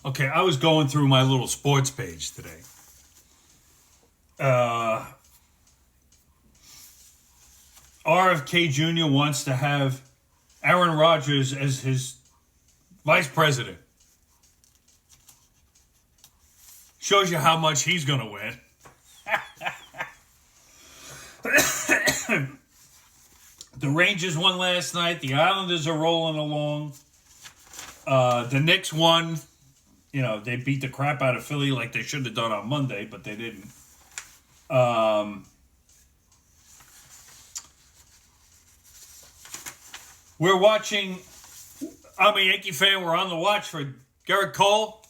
Okay, I was going through my little sports page today. RFK Jr. wants to have Aaron Rodgers as his vice president. Shows you how much he's going to win. The Rangers won last night. The Islanders are rolling along. The Knicks won. You know, they beat the crap out of Philly like they should have done on Monday, but they didn't. We're watching. I'm a Yankee fan. We're on the watch for Garrett Cole.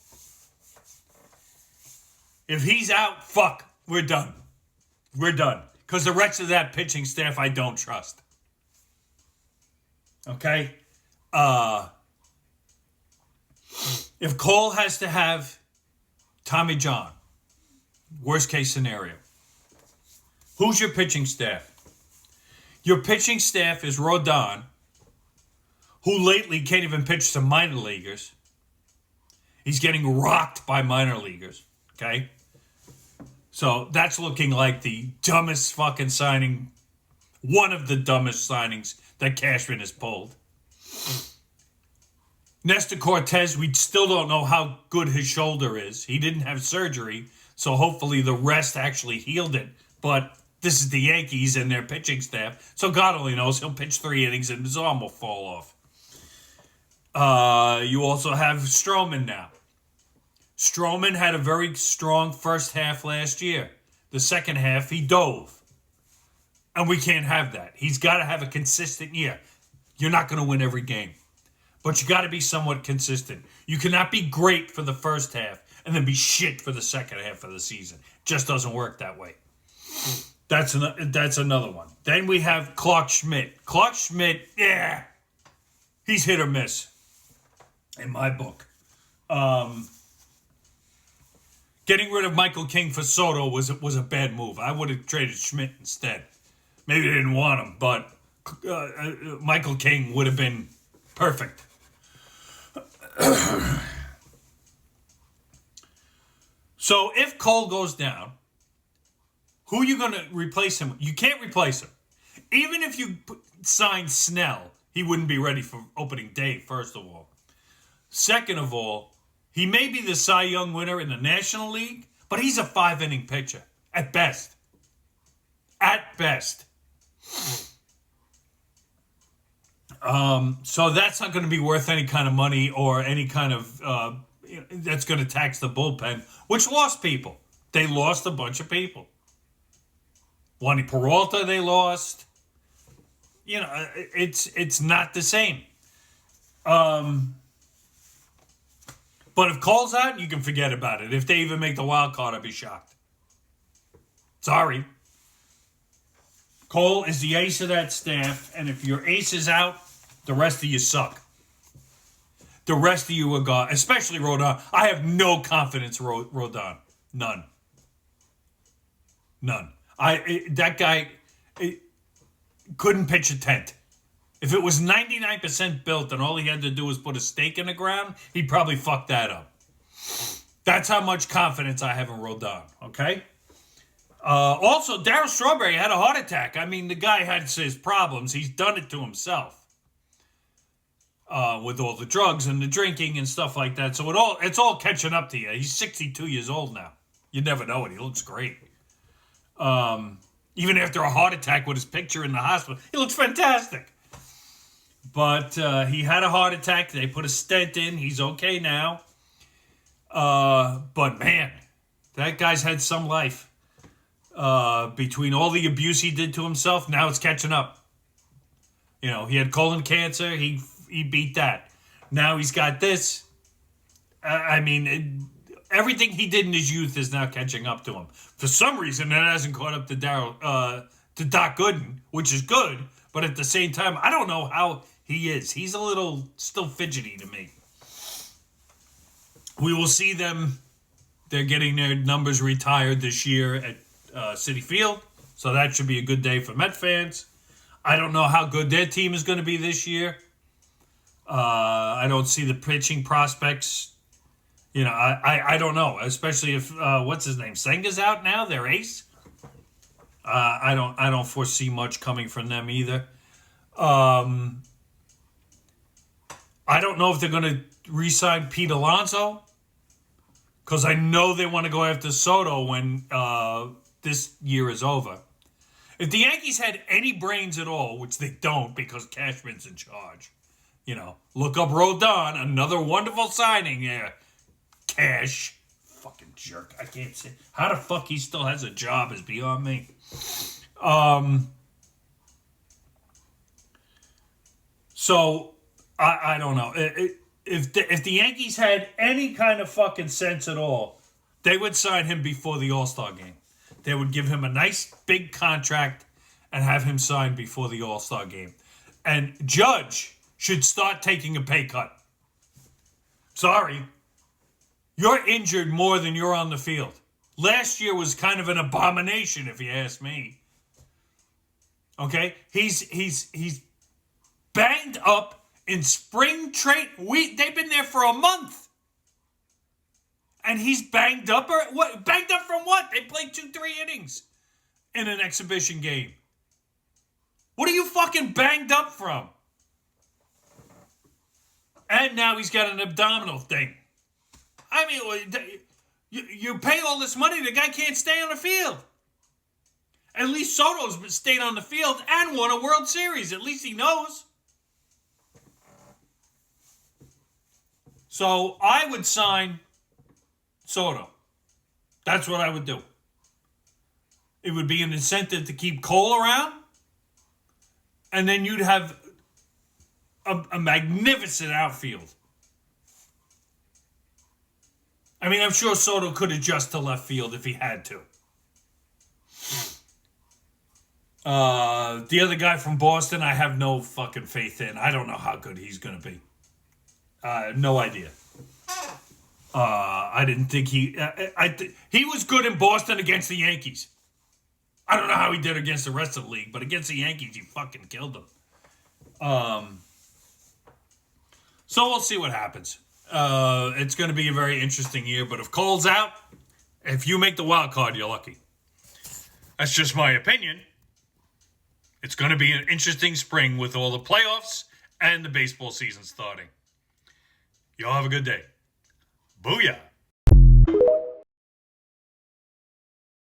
If he's out, fuck, we're done. We're done. Because the rest of that pitching staff I don't trust. Okay? If Cole has to have Tommy John, worst case scenario, who's your pitching staff? Your pitching staff is Rodon, who lately can't even pitch to minor leaguers. He's getting rocked by minor leaguers. Okay? So that's looking like the dumbest fucking signing, one of the dumbest signings that Cashman has pulled. Nestor Cortez, we still don't know how good his shoulder is. He didn't have surgery, so hopefully the rest actually healed it. But this is the Yankees and their pitching staff, so God only knows. He'll pitch 3 innings and his arm will fall off. You also have Stroman now. Stroman had a very strong first half last year. The second half, he dove. And we can't have that. He's got to have a consistent year. You're not going to win every game. But you got to be somewhat consistent. You cannot be great for the first half and then be shit for the second half of the season. Just doesn't work that way. That's another one. Then we have Clark Schmidt. Clark Schmidt, yeah, he's hit or miss in my book. Getting rid of Michael King for Soto was a bad move. I would have traded Schmidt instead. Maybe they didn't want him, but Michael King would have been perfect. So if Cole goes down, who are you going to replace him with? You can't replace him. Even if you sign Snell, he wouldn't be ready for opening day, first of all. Second of all, he may be the Cy Young winner in the National League, but he's a 5-inning pitcher, at best. At best. So that's not going to be worth any kind of money or any kind of that's going to tax the bullpen, which lost people. They lost a bunch of people. Lonnie Peralta, they lost. You know, it's not the same. But if Cole's out, you can forget about it. If they even make the wild card, I'd be shocked. Sorry. Cole is the ace of that staff, and if your ace is out, the rest of you suck. The rest of you are gone, especially Rodon. I have no confidence in Rodon. None. That guy couldn't pitch a tent. If it was 99% built and all he had to do was put a stake in the ground, he'd probably fuck that up. That's how much confidence I have in Rodon, okay? Also, Darryl Strawberry had a heart attack. I mean, the guy had his problems. He's done it to himself with all the drugs and the drinking and stuff like that. So it's all catching up to you. He's 62 years old now. You never know it. He looks great. Even after a heart attack with his picture in the hospital, he looks fantastic. But he had a heart attack. They put a stent in. He's okay now. But man, that guy's had some life. Between all the abuse he did to himself, now it's catching up. You know, he had colon cancer. He beat that. Now he's got this. Everything he did in his youth is now catching up to him. For some reason, that hasn't caught up to to Doc Gooden, which is good. But at the same time, I don't know how he is. He's a little still fidgety to me. We will see them. They're getting their numbers retired this year at Citi Field. So that should be a good day for Met fans. I don't know how good their team is going to be this year. I don't see the pitching prospects I don't know, especially if what's his name, Senga's out now, their ace. I don't foresee much coming from them either. I don't know if they're going to re-sign Pete Alonso, because I know they want to go after Soto when this year is over. If the Yankees had any brains at all, which they don't because Cashman's in charge, look up Rodon, another wonderful signing there. Cash. Fucking jerk. I can't say. How the fuck he still has a job is beyond me. So, I don't know. If the Yankees had any kind of fucking sense at all, they would sign him before the All-Star game. They would give him a nice big contract and have him sign before the All-Star game. And Judge should start taking a pay cut. Sorry. You're injured more than you're on the field. Last year was kind of an abomination, if you ask me. Okay? He's banged up in spring training. They've been there for a month. And he's banged up. Or what? Banged up from what? They played 2-3 innings in an exhibition game. What are you fucking banged up from? And now he's got an abdominal thing. I mean, you pay all this money, the guy can't stay on the field. At least Soto's stayed on the field and won a World Series. At least he knows. So I would sign Soto. That's what I would do. It would be an incentive to keep Cole around. And then you'd have a magnificent outfield. I mean, I'm sure Soto could adjust to left field if he had to. The other guy from Boston, I have no fucking faith in. I don't know how good he's going to be. No idea. I didn't think he was good in Boston against the Yankees. I don't know how he did against the rest of the league, but against the Yankees, he fucking killed them. So we'll see what happens. It's going to be a very interesting year, but if Cole's out, if you make the wild card, you're lucky. That's just my opinion. It's going to be an interesting spring with all the playoffs and the baseball season starting. Y'all have a good day. Booyah.